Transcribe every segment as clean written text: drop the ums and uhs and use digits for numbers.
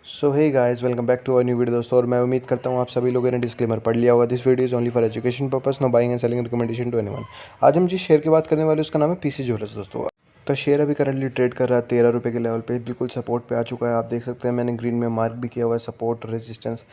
So hey guys, welcome back to our new video दोस्तों। और मैं उम्मीद करता हूँ आप सभी लोगों ने डिस्क्लेमर पढ़ लिया होगा। This video is only for education purpose, no buying and selling recommendation to anyone. आज हम जिस शेयर की बात करने वाले हैं उसका नाम है पीसी ज्वेलर्स दोस्तों। तो शेयर अभी करंटली ट्रेड कर रहा है 13 रुपये के लेवल पे, बिल्कुल सपोर्ट पे आ चुका है। आप देख सकते हैं मैंने ग्रीन में मार्क भी किया हुआ है सपोर्ट रेजिस्टेंस।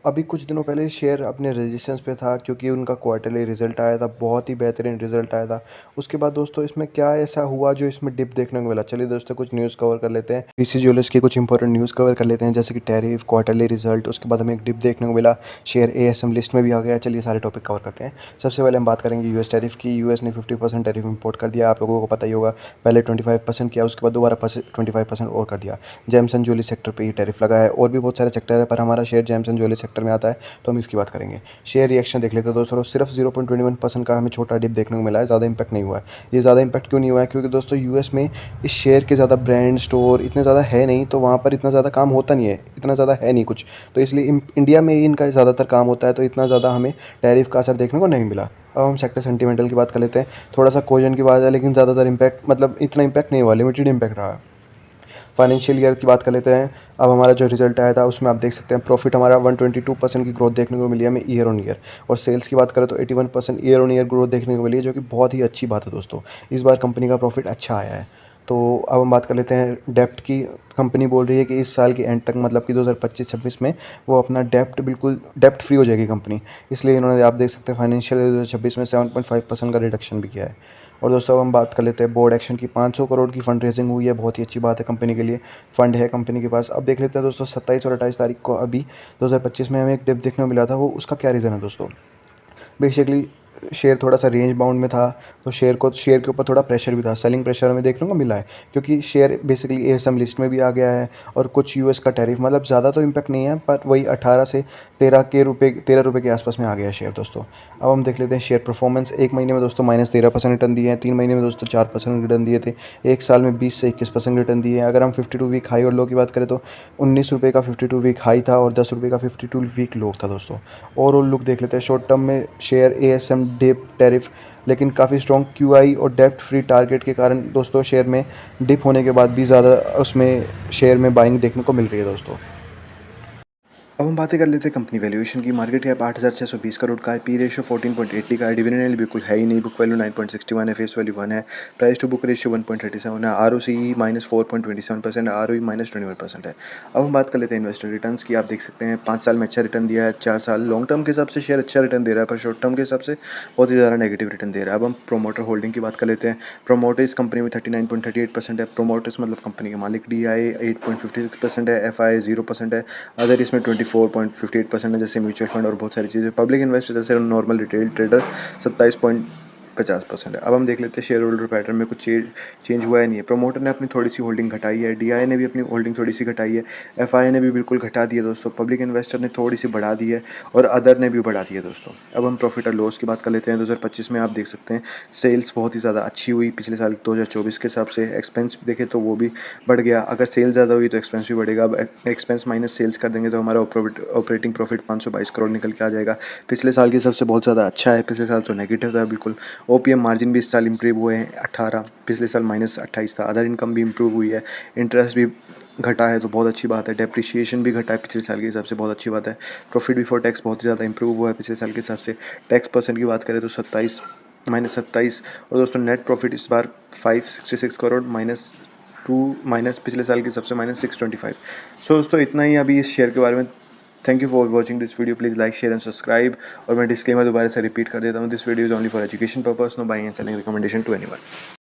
अभी कुछ दिनों पहले शेयर अपने रेजिस्टेंस पे था क्योंकि उनका क्वार्टरली रिजल्ट आया था, बहुत ही बेहतरीन रिजल्ट आया था। उसके बाद दोस्तों इसमें क्या ऐसा हुआ जो इसमें डिप देखने को मिला, चलिए दोस्तों कुछ न्यूज़ कवर कर लेते हैं। पीसी ज्वेलर्स की कुछ इंपॉर्टेंट न्यूज़ कवर कर लेते हैं, जैसे कि टैरिफ, क्वार्टरली रिजल्ट, उसके बाद हमें एक डिप देखने को मिला, शेयर एएसएम लिस्ट में भी आ गया। चलिए सारे टॉपिक कवर करते हैं। सबसे पहले हम बात करेंगे यूएस टैरिफ की। यूएस ने 50% टैरिफ इंपोर्ट कर दिया, आप लोगों को पता ही होगा। पहले 25% किया, उसके बाद दोबारा 25% और कर दिया। जेम्स एंड ज्वेलरी सेक्टर पे ही टैरिफ लगा है, और भी बहुत सारे सेक्टर है पर हमारा share James and jewellery sector में आता है तो हम इसकी बात करेंगे। शेयर रिएक्शन देख लेते हैं दोस्तों। सिर्फ 0.21% का हमें छोटा डिप देखने को मिला है, ज़्यादा इंपैक्ट नहीं हुआ है। ये ज़्यादा इंपैक्ट क्यों नहीं हुआ है? क्योंकि दोस्तों यूएस में इस शेयर के ज़्यादा ब्रांड स्टोर इतने ज़्यादा है नहीं, तो वहाँ पर इतना ज़्यादा काम होता नहीं है, इतना ज़्यादा है नहीं कुछ। तो इसलिए इंडिया में ही इनका ज़्यादातर काम होता है, तो इतना ज़्यादा हमें टैरिफ का असर देखने को नहीं मिला। अब हम सेक्टर सेंटिमेंटल की बात कर लेते हैं। थोड़ा सा कोजन की बात है, लेकिन ज़्यादातर इंपैक्ट मतलब इतना इंपैक्ट नहीं हुआ, लिमिटेड इंपैक्ट रहा। फाइनेंशियल ईयर की बात कर लेते हैं। अब हमारा जो रिजल्ट आया था उसमें आप देख सकते हैं प्रॉफिट हमारा 122% की ग्रोथ देखने को मिली है हमें ईयर ऑन ईयर। और सेल्स की बात करें तो 81% ईयर ऑन ईयर ग्रोथ देखने को मिली है, जो कि बहुत ही अच्छी बात है दोस्तों। इस बार कंपनी का प्रॉफिट अच्छा आया है। तो अब हम बात कर लेते हैं डेप्ट की। कंपनी बोल रही है कि इस साल के एंड तक, मतलब कि 2025-26 में वो अपना डेप्ट बिल्कुल डेप्ट फ्री हो जाएगी कंपनी। इसलिए इन्होंने, आप देख सकते हैं, फाइनेंशियल 2026 में 7.5% का रिडक्शन भी किया है। और दोस्तों अब हम बात कर लेते हैं बोर्ड एक्शन की। 500 करोड़ की फंड रेजिंग हुई है, बहुत ही अच्छी बात है कंपनी के लिए। फंड है कंपनी के पास। अब देख लेते हैं दोस्तों 27 और 28 तारीख को अभी 2025 में हमें एक डिप देखने को मिला था, वो उसका क्या रीज़न है दोस्तों। बेसिकली शेयर थोड़ा सा रेंज बाउंड में था, तो शेयर के ऊपर थोड़ा प्रेशर भी था, सेलिंग प्रेशर हमें देखने को मिला है। क्योंकि शेयर बेसिकली एएसएम लिस्ट में भी आ गया है, और कुछ यूएस का टैरिफ, मतलब ज़्यादा तो इम्पैक्ट नहीं है, पर वही 18 से 13 रुपये के आसपास में आ गया है शेयर दोस्तों। अब हम देख लेते हैं शेयर परफॉर्मेंस। एक महीने में दोस्तों -13% रिटर्न दिए हैं, 3 महीने में दोस्तों 4% रिटर्न दिए थे, एक साल में 20 से 21% रिटर्न दिए हैं। अगर हम 52 वीक हाई और लो की बात करें तो 19 रुपये का 52 वीक हाई था और 10 रुपये का 52 वीक लो था दोस्तों। ओवरऑल लुक देख लेते हैं। शॉर्ट टर्म में शेयर एएसएम डिप टैरिफ, लेकिन काफ़ी स्ट्रॉन्ग क्यूआई और डेप्ट फ्री टारगेट के कारण दोस्तों शेयर में डिप होने के बाद भी ज़्यादा उसमें शेयर में बाइंग देखने को मिल रही है दोस्तों। अब हम बातें कर लेते हैं कंपनी वैल्यूएशन की। मार्केट कैप 8,620 करोड़ का है, पी रेशियो 14.80 का है, डिविडेंड यील्ड बिल्कुल है ही नहीं, बुक वैल्यू 9.61 है, फेस वैल्यू 1 है, प्राइस टू बुक रेशियो 1.37 है, आरओसीई -4.27% है, आरओई -21% है। अब हम बात कर लेते हैं इन्वेस्टर रिटर्न्स की। आप देख सकते हैं 5 साल में अच्छा रिटर्न दिया है, 4 साल लॉन्ग टर्म के हिसाब से शेयर अच्छा रिटर्न दे रहा है, पर शॉर्ट टर्म के हिसाब से बहुत ही ज़्यादा नेगेटिव रिटर्न दे रहा है। अब हम प्रोमोटर होल्डिंग की बात कर लेते हैं। प्रोमोटर इस कंपनी में 39.38% है, प्रोमोटर्स मतलब कंपनी के मालिक। डी आई 8.56% है, एफ आई 0% है, अदर इसमें 24.58% है, जैसे म्यूचुअल फंड और बहुत सारी चीज़ें। पब्लिक इन्वेस्टर जैसे नॉर्मल रिटेल ट्रेडर 27.50% है। अब हम देख लेते हैं शेयर होल्डर पैटर्न में कुछ चेंज हुआ है नहीं है। प्रोमोटर ने अपनी थोड़ी सी होल्डिंग घटाई है, डीआई ने भी अपनी होल्डिंग थोड़ी सी घटाई है, एफआई ने भी बिल्कुल घटा दी है दोस्तों, पब्लिक इन्वेस्टर ने थोड़ी सी बढ़ा दी है, और अदर ने भी बढ़ा दी है दोस्तों। अब हम प्रॉफिट और लॉस की बात कर लेते हैं। 2025 में आप देख सकते हैं सेल्स बहुत ही ज़्यादा अच्छी हुई पिछले साल 2024 के हिसाब से। एक्सपेंस देखें तो वो भी बढ़ गया, अगर सेल ज़्यादा हुई तो एक्सपेंस भी बढ़ेगा। अब एक्सपेंस माइनस सेल्स कर देंगे तो हमारा ऑपरेटिंग प्रॉफिट 522 करोड़ निकल के आ जाएगा। पिछले साल के सबसे बहुत ज़्यादा अच्छा है, पिछले साल तो नेगेटिव था बिल्कुल। ओपीएम मार्जिन भी इस साल इंप्रूव हुए हैं 18, पिछले साल -28 था। अदर इनकम भी इंप्रूव हुई है, इंटरेस्ट भी घटा है तो बहुत अच्छी बात है। डेप्रिसिएशन भी घटा है पिछले साल के हिसाब से, बहुत अच्छी बात है। प्रॉफिट बिफोर टैक्स बहुत ही ज़्यादा इंप्रूव हुआ है पिछले साल के हिसाब से। टैक्स परसेंट की बात करें तो 27 और दोस्तों नेट प्रॉफिट इस बार 566 करोड़ माइनस पिछले साल की सबसे -625। सो दोस्तों इतना ही अभी इस शेयर के बारे में। Thank you for watching this video, please like share and subscribe. और मैं डिस्क्लेमर दोबारा से रिपीट कर देता हूँ, this video is only for education purpose, no buying and selling recommendation to anyone.